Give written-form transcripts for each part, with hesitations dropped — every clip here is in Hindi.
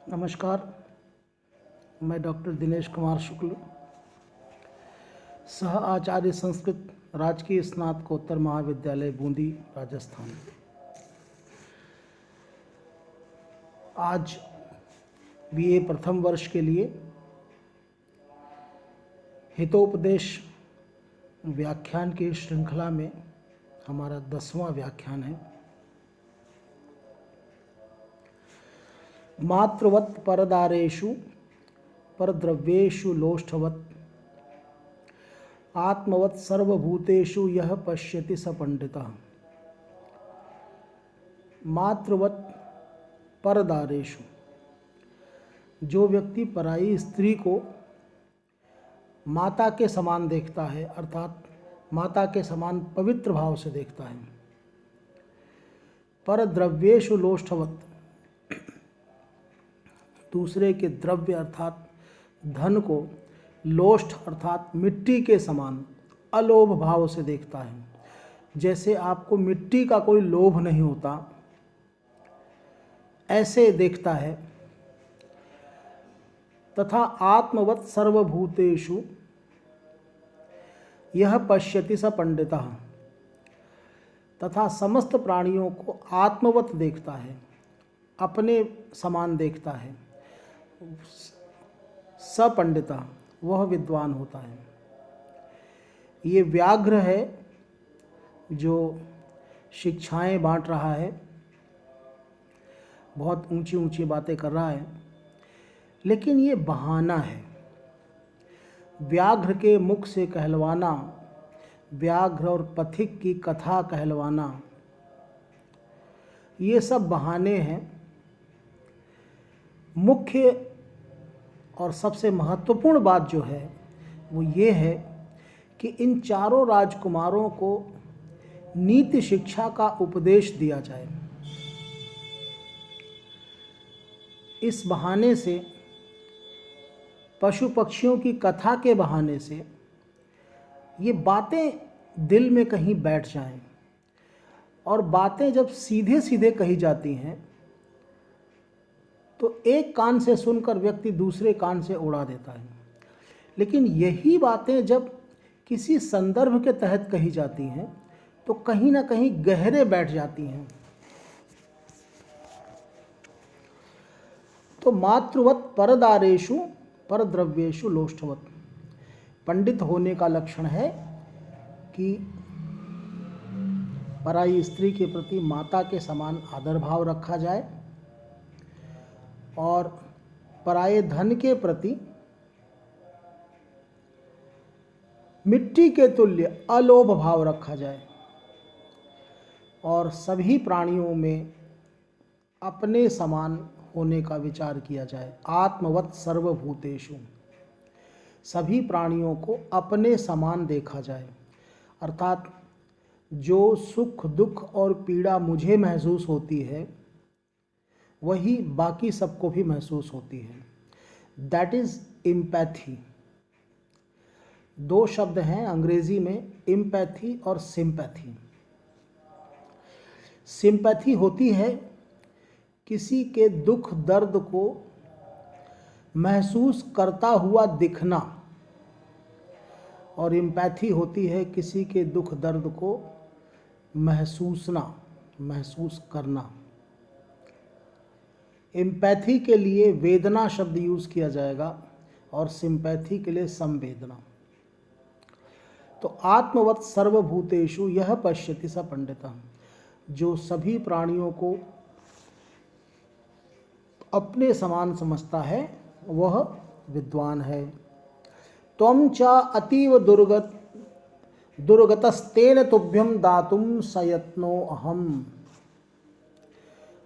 नमस्कार। मैं डॉक्टर दिनेश कुमार शुक्ल, सह आचार्य संस्कृत, राजकीय स्नातकोत्तर महाविद्यालय बूंदी, राजस्थान। आज बीए प्रथम वर्ष के लिए हितोपदेश व्याख्यान की श्रृंखला में हमारा 10वां व्याख्यान है। मातृवत् परदारेषु परद्रव्येषु लोष्ठवत् आत्मवत् सर्वभूतेषु यह पश्यति स पंडितः। मातृवत् परदारेषु, जो व्यक्ति पराई स्त्री को माता के समान देखता है, अर्थात माता के समान पवित्र भाव से देखता है। परद्रव्येषु लोष्ठवत्, दूसरे के द्रव्य अर्थात धन को लोष्ठ अर्थात मिट्टी के समान अलोभ भाव से देखता है। जैसे आपको मिट्टी का कोई लोभ नहीं होता, ऐसे देखता है। तथा आत्मवत् सर्वभूतेषु यह पश्यति स पंडितः, तथा समस्त प्राणियों को आत्मवत् देखता है, अपने समान देखता है। स पंडितः, वह विद्वान होता है। ये व्याघ्र है जो शिक्षाएं बांट रहा है, बहुत ऊंची ऊंची बातें कर रहा है, लेकिन ये बहाना है। व्याघ्र के मुख से कहलवाना, व्याघ्र और पथिक की कथा कहलवाना, ये सब बहाने हैं। मुख्य और सबसे महत्वपूर्ण बात जो है वो ये है कि इन चारों राजकुमारों को नीति शिक्षा का उपदेश दिया जाए। इस बहाने से, पशु पक्षियों की कथा के बहाने से, ये बातें दिल में कहीं बैठ जाएं। और बातें जब सीधे सीधे कही जाती हैं तो एक कान से सुनकर व्यक्ति दूसरे कान से उड़ा देता है। लेकिन यही बातें जब किसी संदर्भ के तहत कही जाती हैं तो कहीं ना कहीं गहरे बैठ जाती हैं। तो मातृवत् परदारेषु परद्रव्येषु लोष्ठवत्, पंडित होने का लक्षण है कि पराई स्त्री के प्रति माता के समान आदर भाव रखा जाए और पराये धन के प्रति मिट्टी के तुल्य अलोभ भाव रखा जाए और सभी प्राणियों में अपने समान होने का विचार किया जाए। आत्मवत् सर्वभूतेषु, सभी प्राणियों को अपने समान देखा जाए, अर्थात जो सुख दुख और पीड़ा मुझे महसूस होती है वही बाकी सबको भी महसूस होती है। That is empathy. दो शब्द हैं अंग्रेजी में, एम्पैथी और सिंपैथी। सिंपैथी होती है किसी के दुख दर्द को महसूस करता हुआ दिखना, और एम्पैथी होती है किसी के दुख दर्द को महसूस करना। एम्पैथी के लिए वेदना शब्द यूज़ किया जाएगा और सिंपैथी के लिए संवेदना। तो आत्मवत् सर्वभूतेषु यह पश्यति स पंडितः, जो सभी प्राणियों को अपने समान समझता है वह विद्वान है। त्वं च अतीव दुर्गतस्तेन तुभ्यं दातुं सयत्नो अहम्।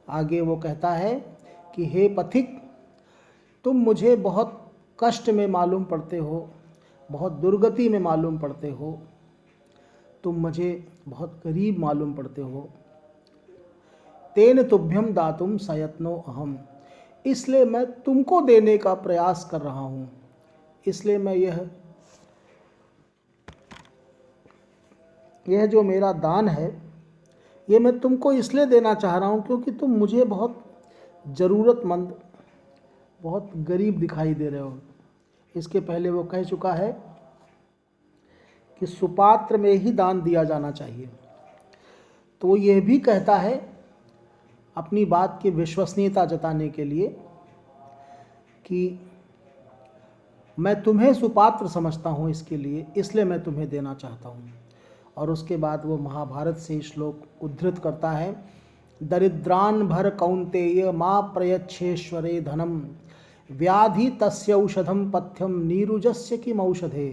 आगे वो कहता है कि हे पथिक, तुम मुझे बहुत कष्ट में मालूम पड़ते हो, बहुत दुर्गति में मालूम पड़ते हो, तुम मुझे बहुत करीब मालूम पड़ते हो। तेन तुभ्यम दातुम सयत्नो अहम, इसलिए मैं तुमको देने का प्रयास कर रहा हूँ। इसलिए मैं यह जो मेरा दान है ये मैं तुमको इसलिए देना चाह रहा हूँ क्योंकि तुम मुझे बहुत ज़रूरतमंद, बहुत गरीब दिखाई दे रहे हो। इसके पहले वो कह चुका है कि सुपात्र में ही दान दिया जाना चाहिए। तो यह भी कहता है अपनी बात की विश्वसनीयता जताने के लिए कि मैं तुम्हें सुपात्र समझता हूँ इसके लिए, इसलिए मैं तुम्हें देना चाहता हूँ। और उसके बाद वो महाभारत से श्लोक उद्धृत करता है, दरिद्रान भर कौन्तेय माँ प्रयच्छेश्वरे धनम व्याधि तस्य औषधम पथ्यम नीरुजस्य किम औषधे।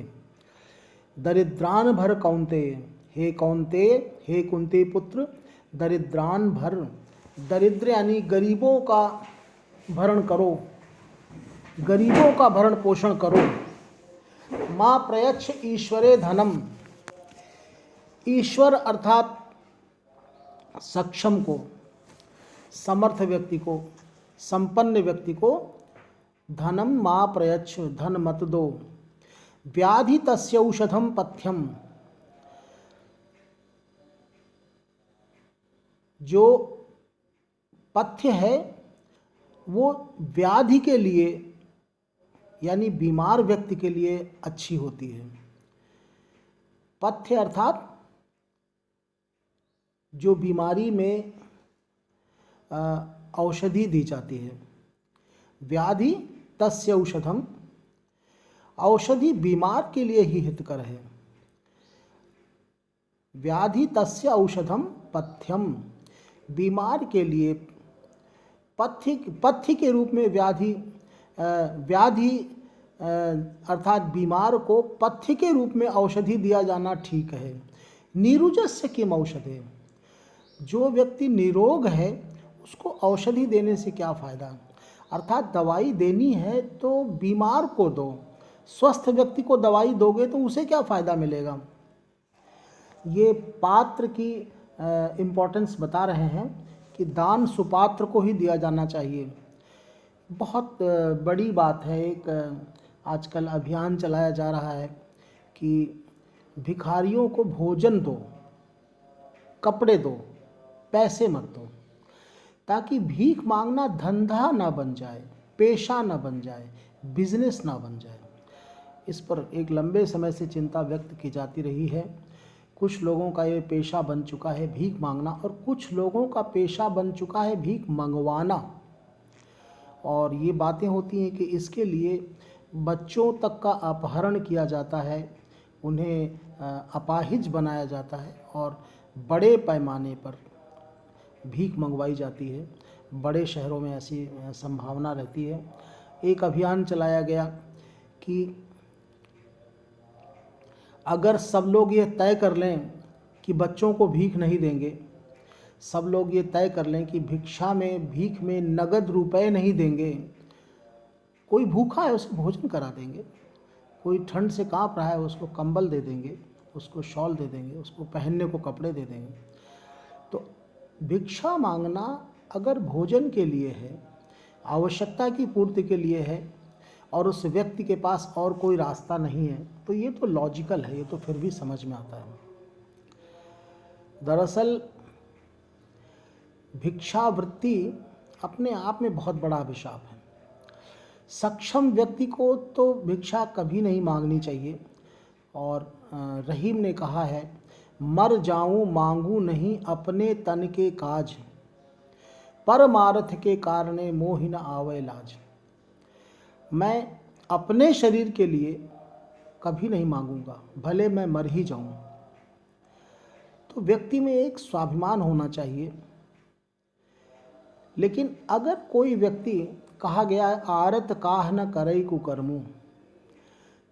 दरिद्रान भर कौन्तेय, हे कौन्तेय, हे कुंती पुत्र, दरिद्रान भर, दरिद्र यानी गरीबों का भरण करो, गरीबों का भरण पोषण करो। माँ प्रयच्छ ईश्वरे धनम, ईश्वर अर्थात सक्षम को, समर्थ व्यक्ति को, संपन्न व्यक्ति को धनम माँ प्रयच्छ, धन मत दो। व्याधि तस्य औषधम पथ्यम, जो पथ्य है वो व्याधि के लिए यानी बीमार व्यक्ति के लिए अच्छी होती है। पथ्य अर्थात जो बीमारी में औषधि दी जाती है। व्याधि तस्य औषधम, औषधि बीमार के लिए ही हितकर है। व्याधि तस्य औषधम पथ्यम, बीमार के लिए पथ्य के रूप में व्याधि अर्थात बीमार को पथ्य के रूप में औषधि दिया जाना ठीक है। नीरुजस्य किम औषधे, जो व्यक्ति निरोग है उसको औषधि देने से क्या फ़ायदा। अर्थात दवाई देनी है तो बीमार को दो, स्वस्थ व्यक्ति को दवाई दोगे तो उसे क्या फ़ायदा मिलेगा। ये पात्र की इम्पोर्टेंस बता रहे हैं कि दान सुपात्र को ही दिया जाना चाहिए। बहुत बड़ी बात है। एक आजकल अभियान चलाया जा रहा है कि भिखारियों को भोजन दो, कपड़े दो, पैसे मत दो, ताकि भीख मांगना धंधा ना बन जाए, पेशा ना बन जाए, बिजनेस ना बन जाए। इस पर एक लंबे समय से चिंता व्यक्त की जाती रही है। कुछ लोगों का ये पेशा बन चुका है भीख मांगना, और कुछ लोगों का पेशा बन चुका है भीख मंगवाना। और ये बातें होती हैं कि इसके लिए बच्चों तक का अपहरण किया जाता है, उन्हें अपाहिज बनाया जाता है और बड़े पैमाने पर भीख मंगवाई जाती है। बड़े शहरों में ऐसी संभावना रहती है। एक अभियान चलाया गया कि अगर सब लोग ये तय कर लें कि बच्चों को भीख नहीं देंगे, सब लोग ये तय कर लें कि भीख में नगद रुपए नहीं देंगे, कोई भूखा है उसे भोजन करा देंगे, कोई ठंड से कांप रहा है उसको कंबल दे देंगे, उसको शॉल दे देंगे, उसको पहनने को कपड़े दे देंगे। तो भिक्षा मांगना अगर भोजन के लिए है, आवश्यकता की पूर्ति के लिए है, और उस व्यक्ति के पास और कोई रास्ता नहीं है, तो ये तो लॉजिकल है, ये तो फिर भी समझ में आता है। दरअसल भिक्षावृत्ति अपने आप में बहुत बड़ा अभिशाप है। सक्षम व्यक्ति को तो भिक्षा कभी नहीं मांगनी चाहिए। और रहीम ने कहा है, मर जाऊं मांगू नहीं अपने तन के काज, परमार्थ के कारणे मोह न आवे लाज। मैं अपने शरीर के लिए कभी नहीं मांगूंगा, भले मैं मर ही जाऊं। तो व्यक्ति में एक स्वाभिमान होना चाहिए। लेकिन अगर कोई व्यक्ति, कहा गया है आरत काह न करई कुकर्मु,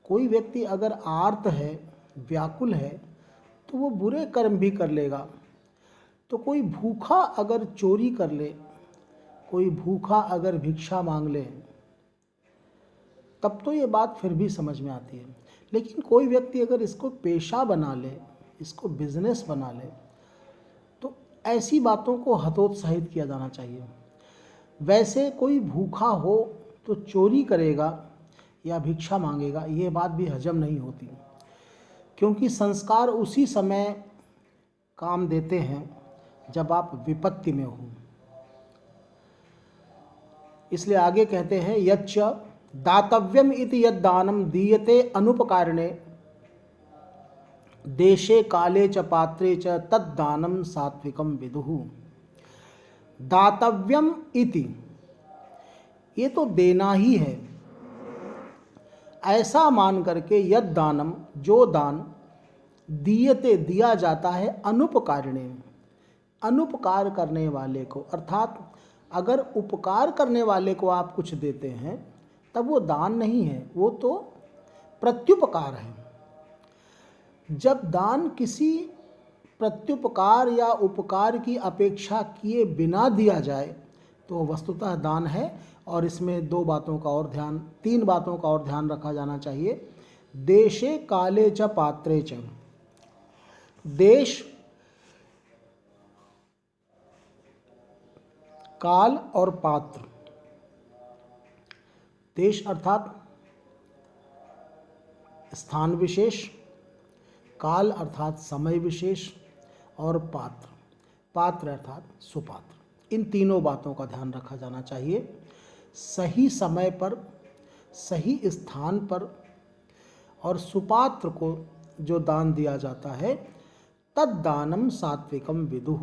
कोई व्यक्ति अगर आर्त है, व्याकुल है, तो वो बुरे कर्म भी कर लेगा। तो कोई भूखा अगर चोरी कर ले, कोई भूखा अगर भिक्षा मांग ले, तब तो ये बात फिर भी समझ में आती है। लेकिन कोई व्यक्ति अगर इसको पेशा बना ले, इसको बिजनेस बना ले, तो ऐसी बातों को हतोत्साहित किया जाना चाहिए। वैसे कोई भूखा हो तो चोरी करेगा या भिक्षा मांगेगा, ये बात भी हजम नहीं होती, क्योंकि संस्कार उसी समय काम देते हैं जब आप विपत्ति में हो। इसलिए आगे कहते हैं यच्च दातव्यम इति यद दानम दीयते अनुपकारिणे देशे काले च पात्रे च तद्दानम सात्विकम विदुः। दातव्यम इति, ये तो देना ही है, ऐसा मान करके यद दानम, जो दान दीयते दिया जाता है अनुपकारिणे, अनुपकार करने वाले को, अर्थात अगर उपकार करने वाले को आप कुछ देते हैं तब वो दान नहीं है, वो तो प्रत्युपकार है। जब दान किसी प्रत्युपकार या उपकार की अपेक्षा किए बिना दिया जाए तो वस्तुतः दान है। और इसमें तीन बातों का और ध्यान रखा जाना चाहिए। देशे काले च पात्रे च, देश, काल और पात्र। देश अर्थात स्थान विशेष, काल अर्थात समय विशेष, और पात्र अर्थात सुपात्र। इन तीनों बातों का ध्यान रखा जाना चाहिए। सही समय पर, सही स्थान पर और सुपात्र को जो दान दिया जाता है, तद्दानम सात्विकम विदुः,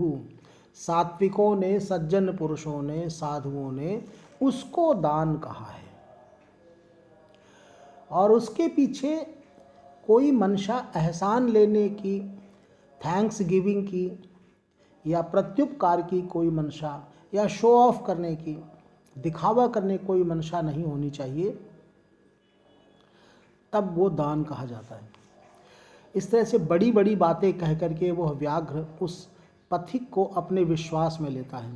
सात्विकों ने, सज्जन पुरुषों ने, साधुओं ने उसको दान कहा है। और उसके पीछे कोई मंशा एहसान लेने की, थैंक्स गिविंग की या प्रत्युपकार की कोई मंशा, या शो ऑफ करने की, दिखावा करने की कोई मंशा नहीं होनी चाहिए, तब वो दान कहा जाता है। इस तरह से बड़ी बड़ी बातें कह करके वह व्याघ्र उस पथिक को अपने विश्वास में लेता है।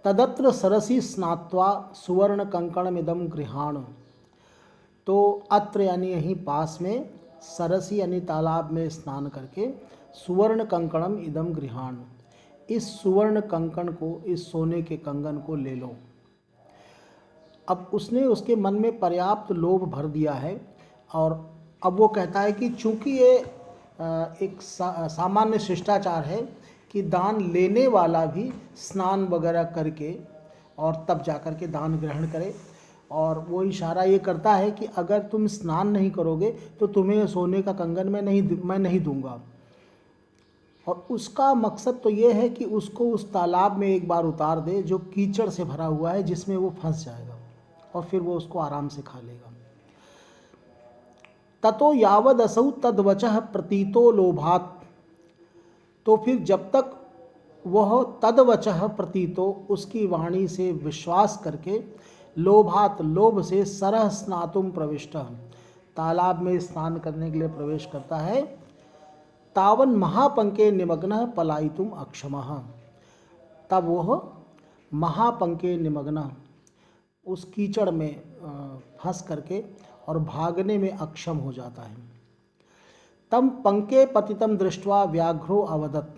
तदत्र सरसी स्नात्वा सुवर्ण कंकणमिदं गृहाण, तो अत्र यानी यहीं पास में, सरसी यानी तालाब में स्नान करके, सुवर्ण कंकणम इदम गृहाण, इस सुवर्ण कंकण को, इस सोने के कंगन को ले लो। अब उसने उसके मन में पर्याप्त लोभ भर दिया है और अब वो कहता है कि चूंकि ये एक सामान्य शिष्टाचार है कि दान लेने वाला भी स्नान वगैरह करके और तब जाकर के दान ग्रहण करे, और वो इशारा ये करता है कि अगर तुम स्नान नहीं करोगे तो तुम्हें सोने का कंगन मैं नहीं दूंगा। और उसका मकसद तो ये है कि उसको उस तालाब में एक बार उतार दे जो कीचड़ से भरा हुआ है, जिसमें वो फंस जाएगा और फिर वो उसको आराम से खा लेगा। ततो यावद असौ तद्वचः प्रतीतो लोभात, तो फिर जब तक वह तद्वचः प्रतीतो, उसकी वाणी से विश्वास करके, लोभात, लोभ से, सरह स्नातुम प्रविष्टः, तालाब में स्नान करने के लिए प्रवेश करता है, तावन महापंके निमग्नः पलायितुम अक्षमः, तब वह महापंके निमग्नः, उस कीचड़ में फंस करके और भागने में अक्षम हो जाता है। तम पंके पतितम दृष्ट्वा व्याघ्रो अवदत्,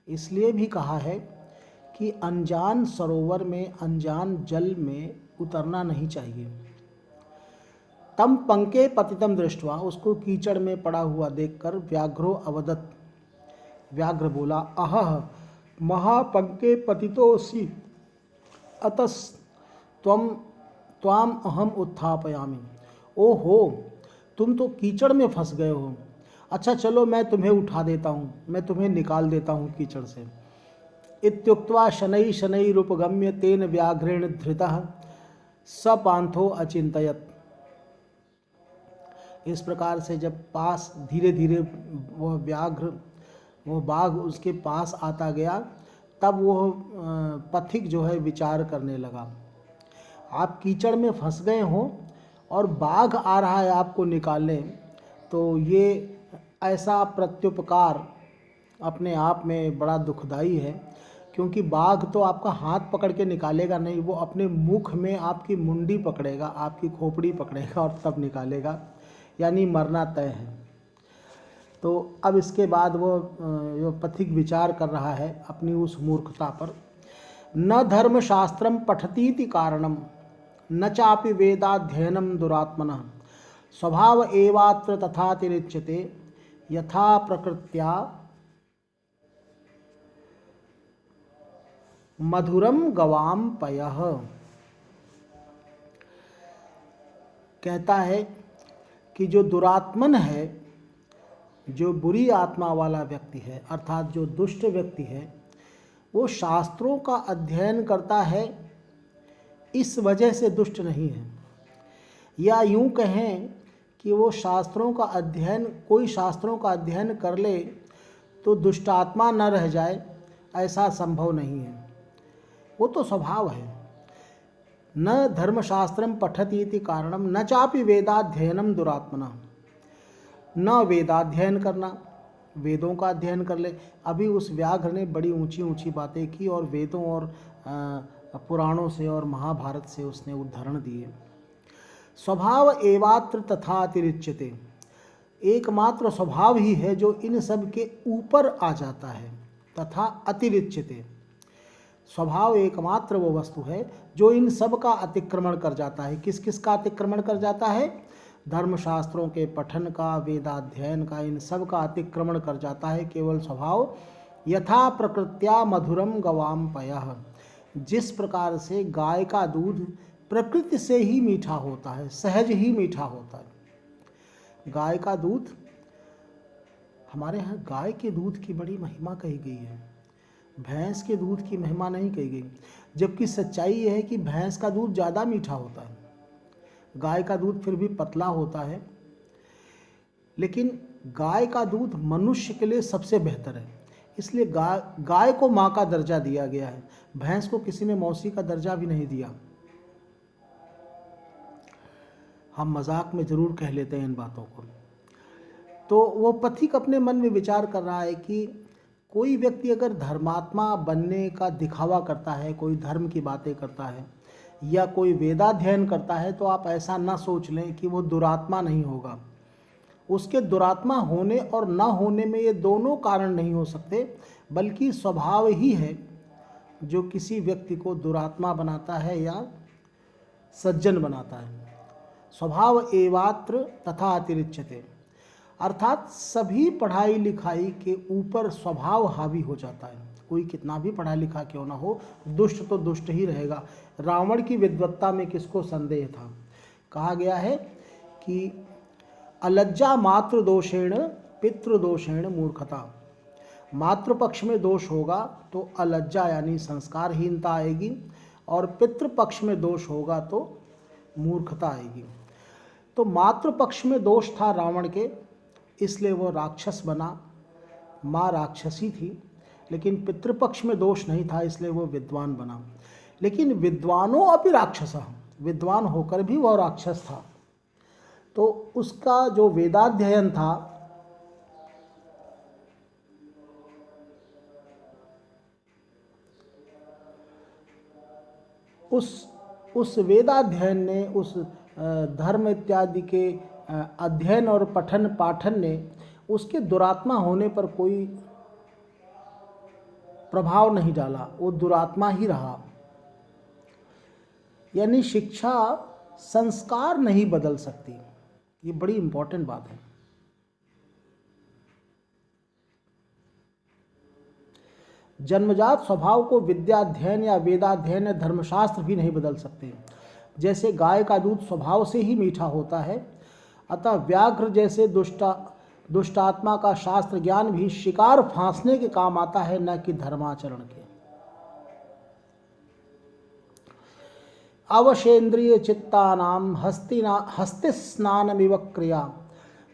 इसलिए भी कहा है कि अनजान सरोवर में, अनजान जल में उतरना नहीं चाहिए। तम पंके पतितम दृष्ट्वा, उसको कीचड़ में पड़ा हुआ देखकर, व्याघ्रो अवदत्, व्याघ्र बोला, अहह महापंके पतितोऽसि अतस त्वाम अहम उत्थापयामि, ओहो तुम तो कीचड़ में फंस गए हो, अच्छा चलो मैं तुम्हें उठा देता हूँ, मैं तुम्हें निकाल देता हूँ कीचड़ से। इत्युक्त्वा शनै शनैरुपगम्य तेन व्याघ्रेण धृतः स पांथो अचिंतयत्, इस प्रकार से जब पास धीरे धीरे वह व्याघ्र, वह बाघ उसके पास आता गया, तब वह पथिक जो है विचार करने लगा। आप कीचड़ में फंस गए हो और बाघ आ रहा है आपको निकालने, तो ये ऐसा प्रत्युपकार अपने आप में बड़ा दुखदाई है, क्योंकि बाघ तो आपका हाथ पकड़ के निकालेगा नहीं, वो अपने मुख में आपकी मुंडी पकड़ेगा, आपकी खोपड़ी पकड़ेगा और तब निकालेगा, यानी मरना तय है। तो अब इसके बाद वो पथिक विचार कर रहा है अपनी उस मूर्खता पर। न धर्मशास्त्रम पठतीति कारणम न चापि वेदाध्ययनम दुरात्मनः स्वभाव एवात्र तथातिरिच्यते यथा प्रकृत्या मधुरम गवाम पयः। कहता है कि जो दुरात्मन है, जो बुरी आत्मा वाला व्यक्ति है, अर्थात जो दुष्ट व्यक्ति है, वो शास्त्रों का अध्ययन करता है इस वजह से दुष्ट नहीं है, या यूं कहें कि वो शास्त्रों का अध्ययन, कोई शास्त्रों का अध्ययन कर ले तो दुष्टात्मा न रह जाए, ऐसा संभव नहीं है। वो तो स्वभाव है। न धर्मशास्त्रम पठति इति कारणम न चापि वेदाध्ययनम दुरात्मना। न वेदाध्ययन करना, वेदों का अध्ययन कर ले। अभी उस व्याघ्र ने बड़ी ऊंची ऊंची बातें की और वेदों और पुराणों से और महाभारत से उसने उदाहरण दिए। स्वभाव एवात्र तथा अतिरिच्यते, एकमात्र स्वभाव ही है जो इन सब के ऊपर आ जाता है। तथा अतिरिच्यते, स्वभाव एकमात्र वो वस्तु है जो इन सब का अतिक्रमण कर जाता है। किस किस का अतिक्रमण कर जाता है? धर्मशास्त्रों के पठन का, वेदाध्ययन का, इन सब का अतिक्रमण कर जाता है केवल स्वभाव। यथा प्रकृत्या मधुरम गवाम पयः, जिस प्रकार से गाय का दूध प्रकृति से ही मीठा होता है, सहज ही मीठा होता है। गाय का दूध, हमारे यहाँ गाय के दूध की बड़ी महिमा कही गई है, भैंस के दूध की महिमा नहीं कही गई। जबकि सच्चाई यह है कि भैंस का दूध ज़्यादा मीठा होता है, गाय का दूध फिर भी पतला होता है। लेकिन गाय का दूध मनुष्य के लिए सबसे बेहतर है, इसलिए गाय को माँ का दर्जा दिया गया है। भैंस को किसी ने मौसी का दर्जा भी नहीं दिया। हम मजाक में ज़रूर कह लेते हैं इन बातों को। तो वो पथिक अपने मन में विचार कर रहा है कि कोई व्यक्ति अगर धर्मात्मा बनने का दिखावा करता है, कोई धर्म की बातें करता है या कोई वेदाध्ययन करता है, तो आप ऐसा ना सोच लें कि वो दुरात्मा नहीं होगा। उसके दुरात्मा होने और न होने में ये दोनों कारण नहीं हो सकते, बल्कि स्वभाव ही है जो किसी व्यक्ति को दुरात्मा बनाता है या सज्जन बनाता है। स्वभाव एवात्र तथा अतिरिच्यते, अर्थात सभी पढ़ाई लिखाई के ऊपर स्वभाव हावी हो जाता है। कोई कितना भी पढ़ा लिखा क्यों ना हो, दुष्ट तो दुष्ट ही रहेगा। रावण की विद्वत्ता में किसको संदेह था? कहा गया है कि अलज्जा मातृ दोषेण पितृदोषेण मूर्खता। मातृपक्ष में दोष होगा तो अलज्जा यानी संस्कारहीनता आएगी, और पितृपक्ष में दोष होगा तो मूर्खता आएगी। तो मातृपक्ष में दोष था रावण के, इसलिए वो राक्षस बना, माँ राक्षसी थी। लेकिन पितृपक्ष में दोष नहीं था, इसलिए वो विद्वान बना। लेकिन विद्वानों अपि राक्षसः, विद्वान होकर भी वह राक्षस था। तो उसका जो वेदाध्ययन था, उस वेदाध्ययन ने, उस धर्म इत्यादि के अध्ययन और पठन पाठन ने उसके दुरात्मा होने पर कोई प्रभाव नहीं डाला, वो दुरात्मा ही रहा। यानी शिक्षा संस्कार नहीं बदल सकती, ये बड़ी इंपॉर्टेंट बात है। जन्मजात स्वभाव को विद्याध्ययन या वेदाध्ययन या धर्मशास्त्र भी नहीं बदल सकते। जैसे गाय का दूध स्वभाव से ही मीठा होता है, अतः व्याघ्र जैसे दुष्टात्मा का शास्त्र ज्ञान भी शिकार फांसने के काम आता है, न कि धर्माचरण के। अवशेन्द्रिय चित्तानाम हस्तिस्नानमिव क्रिया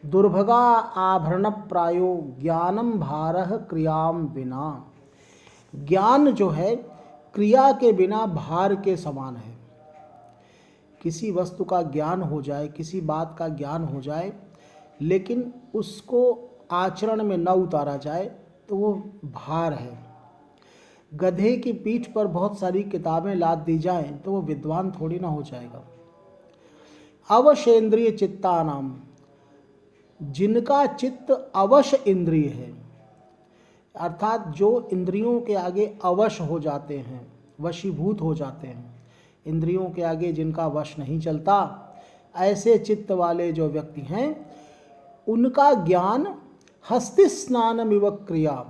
दुर्भगा आभरण प्रायो ज्ञानम भारः क्रियाम विना। ज्ञान जो है क्रिया के बिना भार के समान है। किसी वस्तु का ज्ञान हो जाए, किसी बात का ज्ञान हो जाए, लेकिन उसको आचरण में न उतारा जाए तो वो भार है। गधे की पीठ पर बहुत सारी किताबें लाद दी जाएं तो वो विद्वान थोड़ी ना हो जाएगा। अवशेन्द्रिय चित्तानाम, जिनका चित्त अवश इंद्रिय है, अर्थात जो इंद्रियों के आगे अवश हो जाते हैं, वशीभूत हो जाते हैं, इंद्रियों के आगे जिनका वश नहीं चलता, ऐसे चित्त वाले जो व्यक्ति हैं, उनका ज्ञान हस्ति स्नानमिव क्रिया,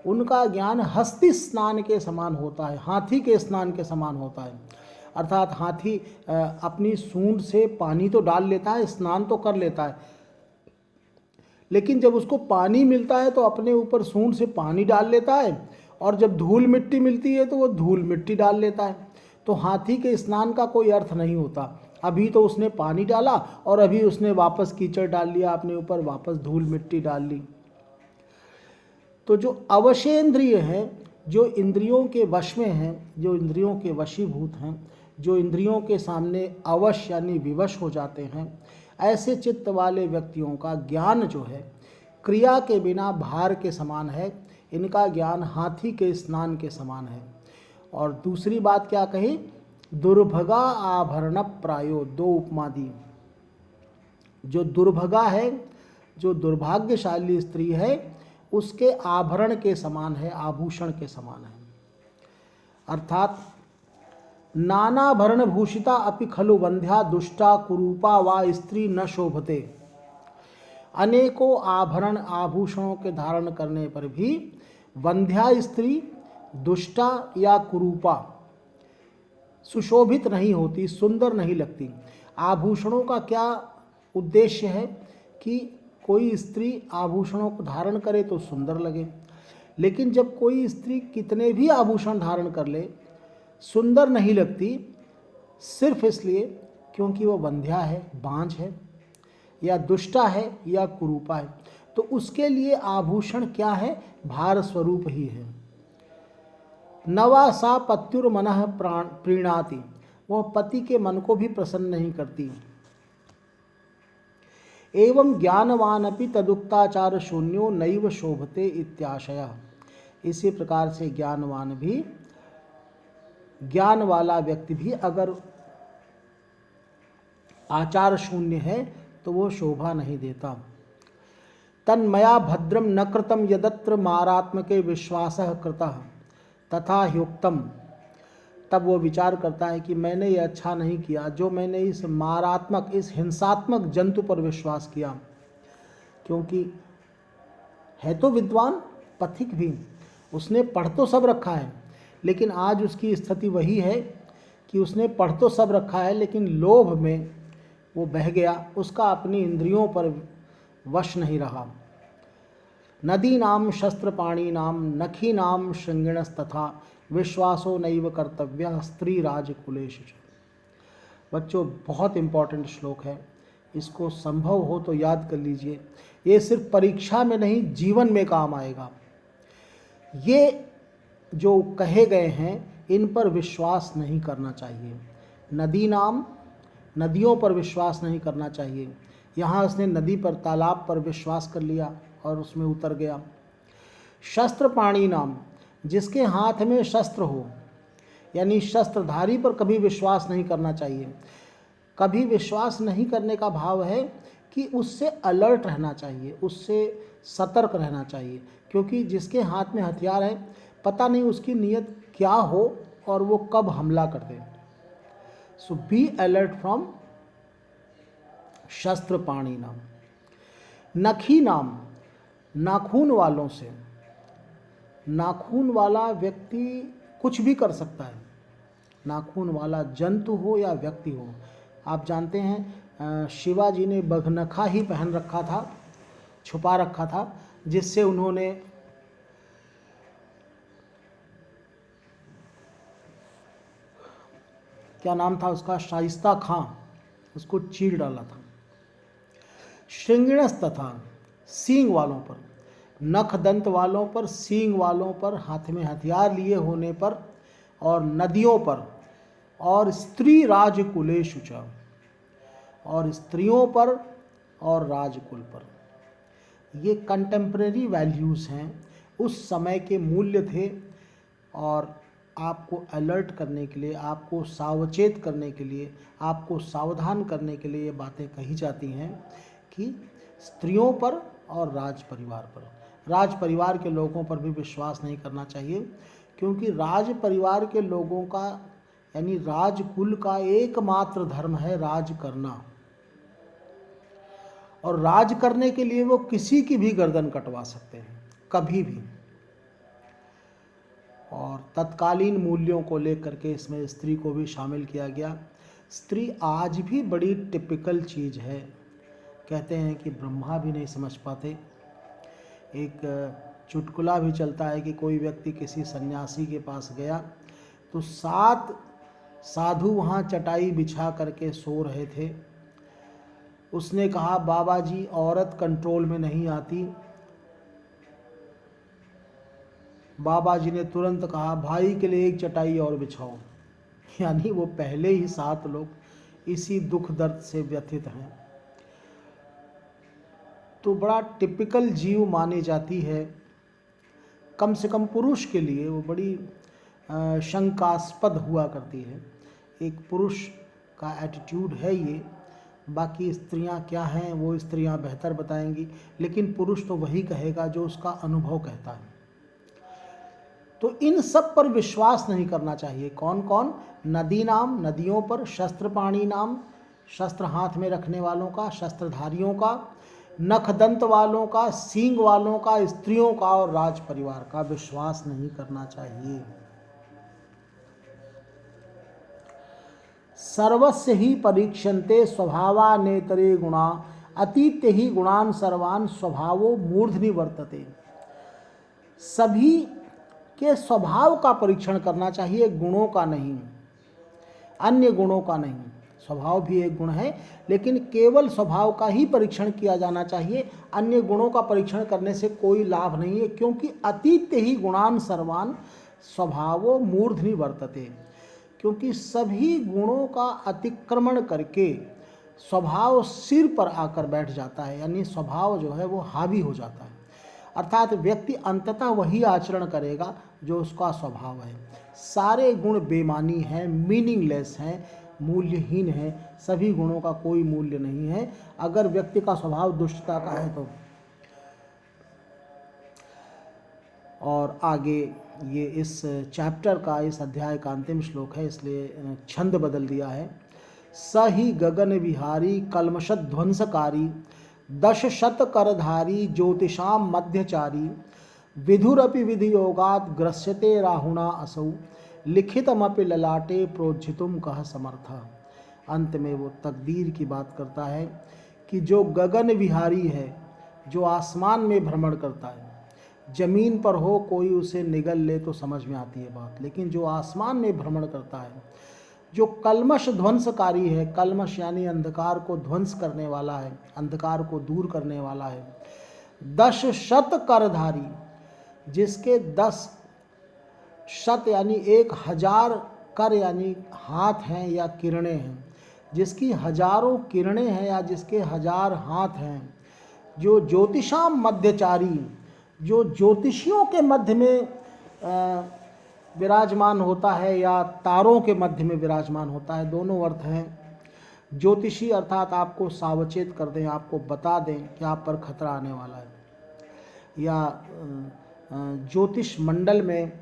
उनका ज्ञान हस्ति स्नान के समान होता है, हाथी के स्नान के समान होता है। अर्थात हाथी अपनी सूंड से पानी तो डाल लेता है, स्नान तो कर लेता है, लेकिन जब उसको पानी मिलता है तो अपने ऊपर सूंड से पानी डाल लेता है, और जब धूल मिट्टी मिलती है तो वो धूल मिट्टी डाल लेता है। तो हाथी के स्नान का कोई अर्थ नहीं होता। अभी तो उसने पानी डाला और अभी उसने वापस कीचड़ डाल लिया अपने ऊपर, वापस धूल मिट्टी डाल ली। तो जो अवशेंद्रिय हैं, जो इंद्रियों के वश में हैं, जो इंद्रियों के वशीभूत हैं, जो इंद्रियों के सामने अवश यानी विवश हो जाते हैं, ऐसे चित्त वाले व्यक्तियों का ज्ञान जो है क्रिया के बिना भार के समान है। इनका ज्ञान हाथी के स्नान के समान है। और दूसरी बात क्या कही? दुर्भगा आभरण प्रायो, दो उपमा दी। जो दुर्भगा है, जो दुर्भाग्यशाली स्त्री है, उसके आभरण के समान है, आभूषण के समान है। अर्थात नानाभरण भूषिता अपि खलु वंध्या दुष्टा कुरूपा वा स्त्री न शोभते। अनेकों आभरण आभूषणों के धारण करने पर भी वंध्या स्त्री दुष्टा या कुरूपा सुशोभित नहीं होती, सुंदर नहीं लगती। आभूषणों का क्या उद्देश्य है कि कोई स्त्री आभूषणों को धारण करे तो सुंदर लगे, लेकिन जब कोई स्त्री कितने भी आभूषण धारण कर ले सुंदर नहीं लगती, सिर्फ इसलिए क्योंकि वह वंध्या है, बांझ है, या दुष्टा है, या कुरूपा है। तो उसके लिए आभूषण क्या है? भार स्वरूप ही है। नवा सा पत्युर्मनः प्रीणाति, वह पति के मन को भी प्रसन्न नहीं करती। एवं ज्ञानवान अपि तदुक्ताचार शून्यो नैव शोभते इत्याशय। इसी प्रकार से ज्ञानवान भी, ज्ञान वाला व्यक्ति भी अगर आचार शून्य है तो वो शोभा नहीं देता। तन्मया भद्रम न कृतम यदत्र मारात्मके विश्वासः कृतः तथा ह्युक्तम। तब वो विचार करता है कि मैंने ये अच्छा नहीं किया जो मैंने इस मारात्मक, इस हिंसात्मक जंतु पर विश्वास किया। क्योंकि है तो विद्वान, पथिक भी, उसने पढ़ तो सब रखा है, लेकिन आज उसकी स्थिति वही है कि उसने पढ़ तो सब रखा है लेकिन लोभ में वो बह गया, उसका अपनी इंद्रियों पर वश नहीं रहा। नदीनाम शस्त्रपाणीनाम नखीनाम श्रृंगिणस्तथा विश्वासो नैव कर्तव्य स्त्री राजकुलेषु। बच्चों, बहुत इम्पॉर्टेंट श्लोक है, इसको संभव हो तो याद कर लीजिए। ये सिर्फ परीक्षा में नहीं, जीवन में काम आएगा। ये जो कहे गए हैं इन पर विश्वास नहीं करना चाहिए। नदी नाम, नदियों पर विश्वास नहीं करना चाहिए। यहाँ उसने नदी पर, तालाब पर विश्वास कर लिया और उसमें उतर गया। शस्त्रपाणी नाम, जिसके हाथ में शस्त्र हो, यानी शस्त्रधारी पर कभी विश्वास नहीं करना चाहिए। कभी विश्वास नहीं करने का भाव है कि उससे अलर्ट रहना चाहिए, उससे सतर्क रहना चाहिए, क्योंकि जिसके हाथ में हथियार है पता नहीं उसकी नीयत क्या हो और वो कब हमला कर दे। सो बी अलर्ट फ्रॉम शस्त्रपाणी नाम। नखी नाम, नाखून वालों से। नाखून वाला व्यक्ति कुछ भी कर सकता है, नाखून वाला जंतु हो या व्यक्ति हो। आप जानते हैं शिवाजी ने बघनखा ही पहन रखा था, छुपा रखा था, जिससे उन्होंने क्या नाम था उसका, शाइस्ता खां, उसको चीर डाला था। श्रृंगिणस तथा, सींग वालों पर, नख दंत वालों पर, सींग वालों पर, हाथ में हथियार लिए होने पर, और नदियों पर, और स्त्री राजकुलेषु च, और स्त्रियों पर और राजकुल पर। ये कंटेम्प्रेरी वैल्यूज़ हैं, उस समय के मूल्य थे, और आपको अलर्ट करने के लिए, आपको सावचेत करने के लिए, आपको सावधान करने के लिए ये बातें कही जाती हैं कि स्त्रियों पर और राज परिवार पर, राज परिवार के लोगों पर भी विश्वास नहीं करना चाहिए, क्योंकि राज परिवार के लोगों का यानी राजकुल का एकमात्र धर्म है राज करना, और राज करने के लिए वो किसी की भी गर्दन कटवा सकते हैं, कभी भी। और तत्कालीन मूल्यों को लेकर के इसमें स्त्री को भी शामिल किया गया। स्त्री आज भी बड़ी टिपिकल चीज़ है। कहते हैं कि ब्रह्मा भी नहीं समझ पाते। एक चुटकुला भी चलता है कि कोई व्यक्ति किसी सन्यासी के पास गया तो 7 साधु वहाँ चटाई बिछा करके सो रहे थे। उसने कहा, बाबा जी औरत कंट्रोल में नहीं आती। बाबा जी ने तुरंत कहा, भाई के लिए एक चटाई और बिछाओ। यानी वो पहले ही 7 लोग इसी दुख दर्द से व्यथित हैं। तो बड़ा टिपिकल जीव मानी जाती है। कम से कम पुरुष के लिए वो बड़ी शंकास्पद हुआ करती है। एक पुरुष का एटीट्यूड है ये। बाकी स्त्रियां क्या हैं वो स्त्रियां बेहतर बताएंगी, लेकिन पुरुष तो वही कहेगा जो उसका अनुभव कहता है। तो इन सब पर विश्वास नहीं करना चाहिए। कौन कौन? नदी नाम, नदियों पर, शस्त्रपाणी नाम, शस्त्र हाथ में रखने वालों का, शस्त्रधारियों का, नखदंत वालों का, सींग वालों का, स्त्रियों का और राज परिवार का विश्वास नहीं करना चाहिए। सर्वस्य ही परीक्षन्ते स्वभावा नेतरे गुणा अतीत्य ही गुणान सर्वान स्वभावो मूर्धनि वर्तते। सभी के स्वभाव का परीक्षण करना चाहिए, गुणों का नहीं, अन्य गुणों का नहीं। स्वभाव भी एक गुण है, लेकिन केवल स्वभाव का ही परीक्षण किया जाना चाहिए। अन्य गुणों का परीक्षण करने से कोई लाभ नहीं है, क्योंकि अतीत्य ही गुणान सर्वान स्वभावो मूर्धनि वर्तते। क्योंकि सभी गुणों का अतिक्रमण करके स्वभाव सिर पर आकर बैठ जाता है। यानी स्वभाव जो है वो हावी हो जाता है। अर्थात व्यक्ति अंततः वही आचरण करेगा जो उसका स्वभाव है। सारे गुण बेमानी हैं, मीनिंगलेस हैं, मूल्यहीन हैं। सभी गुणों का कोई मूल्य नहीं है अगर व्यक्ति का स्वभाव दुष्टता का है तो। और आगे ये इस चैप्टर का, इस अध्याय का अंतिम श्लोक है, इसलिए छंद बदल दिया है। स ही गगन विहारी कल्मषत ध्वंसकारी 10 शत करधारी ज्योतिषाम मध्यचारी विधुरपि विधि योगात ग्रस्यते राहुणा असौ लिखितमपि ललाटे प्रोज्झितुम कह समर्था। अंत में वो तकदीर की बात करता है कि जो गगन विहारी है, जो आसमान में भ्रमण करता है, जमीन पर हो कोई उसे निगल ले तो समझ में आती है बात, लेकिन जो आसमान में भ्रमण करता है, जो कल्मष ध्वंसकारी है, कल्मष यानी अंधकार को ध्वंस करने वाला है, अंधकार को दूर करने वाला है। 10 शत करधारी, जिसके 10 शत यानी 1000 कर यानी हाथ हैं या किरणें हैं, जिसकी हजारों किरणें हैं या जिसके 1000 हाथ हैं। जो ज्योतिषाम मध्यचारी, जो ज्योतिषियों के मध्य में विराजमान होता है या तारों के मध्य में विराजमान होता है, दोनों अर्थ हैं। ज्योतिषी अर्थात आपको सावचेत कर दें, आपको बता दें कि आप पर खतरा आने वाला है। या ज्योतिष मंडल में,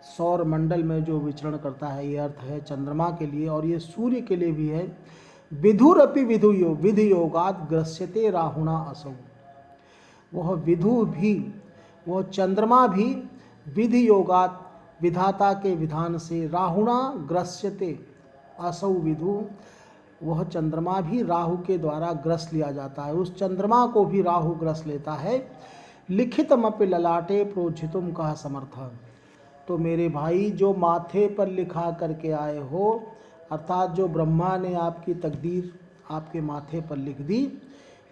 सौर मंडल में जो विचरण करता है, ये अर्थ है चंद्रमा के लिए और ये सूर्य के लिए भी है। विधुरपि विधि योगात ग्रस्यते राहुणा असौ। वह विधु भी, वह चंद्रमा भी विधि योगात, विधाता के विधान से, राहुणा ग्रस्यते असौ विधु, वह चंद्रमा भी राहु के द्वारा ग्रस लिया जाता है, उस चंद्रमा को भी राहु ग्रस लेता है। लिखितमपि ललाटे प्रोज्झितुम कह समर्थ। तो मेरे भाई, जो माथे पर लिखा करके आए हो, अर्थात जो ब्रह्मा ने आपकी तकदीर आपके माथे पर लिख दी,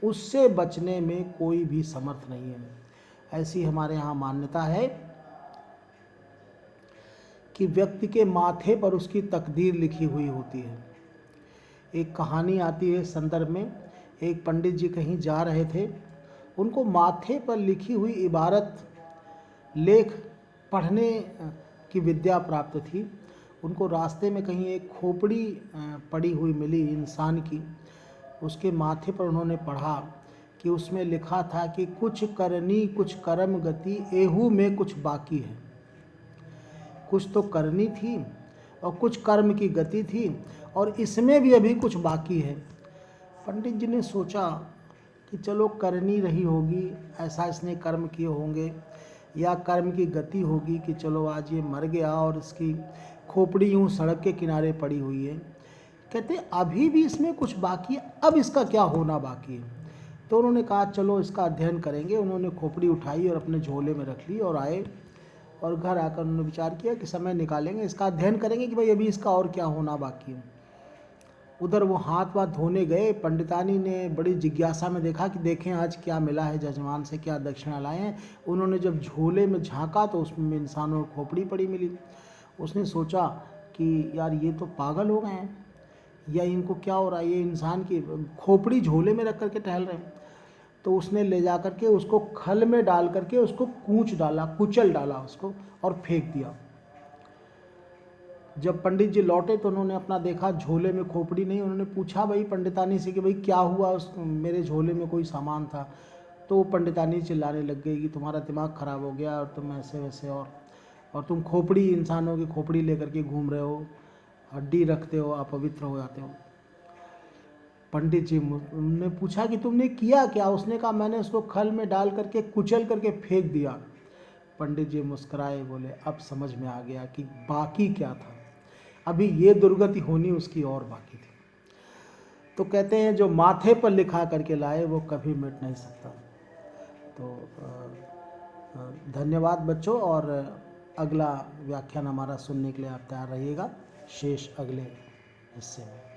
उससे बचने में कोई भी समर्थ नहीं है। ऐसी हमारे यहाँ मान्यता है कि व्यक्ति के माथे पर उसकी तकदीर लिखी हुई होती है। एक कहानी आती है संदर्भ में, एक पंडित जी कहीं जा रहे थे, उनको माथे पर लिखी हुई इबारत लेख पढ़ने की विद्या प्राप्त थी। उनको रास्ते में कहीं एक खोपड़ी पड़ी हुई मिली इंसान की, उसके माथे पर उन्होंने पढ़ा कि उसमें लिखा था कि कुछ करनी कुछ कर्म गति एहू में कुछ बाकी है। कुछ तो करनी थी और कुछ कर्म की गति थी और इसमें भी अभी कुछ बाकी है। पंडित जी ने सोचा कि चलो करनी रही होगी, ऐसा इसने कर्म किए होंगे, या कर्म की गति होगी कि चलो आज ये मर गया और इसकी खोपड़ी यूँ सड़क के किनारे पड़ी हुई है। कहते अभी भी इसमें कुछ बाकी है, अब इसका क्या होना बाकी है। तो उन्होंने कहा चलो इसका अध्ययन करेंगे। उन्होंने खोपड़ी उठाई और अपने झोले में रख ली और आए, और घर आकर उन्होंने विचार किया कि समय निकालेंगे, इसका अध्ययन करेंगे कि भाई अभी इसका और क्या होना बाकी है। उधर वो हाथ वाथ धोने गए। पंडितानी ने बड़ी जिज्ञासा में देखा कि देखें आज क्या मिला है, जजमान से क्या दक्षिणा लाए हैं। उन्होंने जब झोले में झांका तो उसमें इंसानों को खोपड़ी पड़ी मिली। उसने सोचा कि यार ये तो पागल हो गए हैं, या इनको क्या हो रहा है, ये इंसान की खोपड़ी झोले में रख करके टहल रहे हैं। तो उसने ले जा करके उसको खल में डाल करके उसको कूच डाला, कुचल डाला उसको और फेंक दिया। जब पंडित जी लौटे तो उन्होंने अपना देखा झोले में खोपड़ी नहीं। उन्होंने पूछा भाई पंडितानी से कि भाई क्या हुआ, मेरे झोले में कोई सामान था। तो पंडितानी चिल्लाने लग गई कि तुम्हारा दिमाग ख़राब हो गया और तुम ऐसे वैसे, और तुम खोपड़ी, इंसानों की खोपड़ी लेकर के घूम रहे हो, हड्डी रखते हो, अपवित्र हो जाते हो। पंडित जी ने पूछा कि तुमने किया क्या। उसने कहा मैंने उसको खल में डाल करके कुचल करके फेंक दिया। पंडित जी मुस्कुराए, बोले अब समझ में आ गया कि बाकी क्या था, अभी ये दुर्गति होनी उसकी और बाकी थी। तो कहते हैं जो माथे पर लिखा करके लाए वो कभी मिट नहीं सकता। तो धन्यवाद बच्चों, और अगला व्याख्यान हमारा सुनने के लिए आप तैयार रहिएगा, शेष अगले हिस्से में।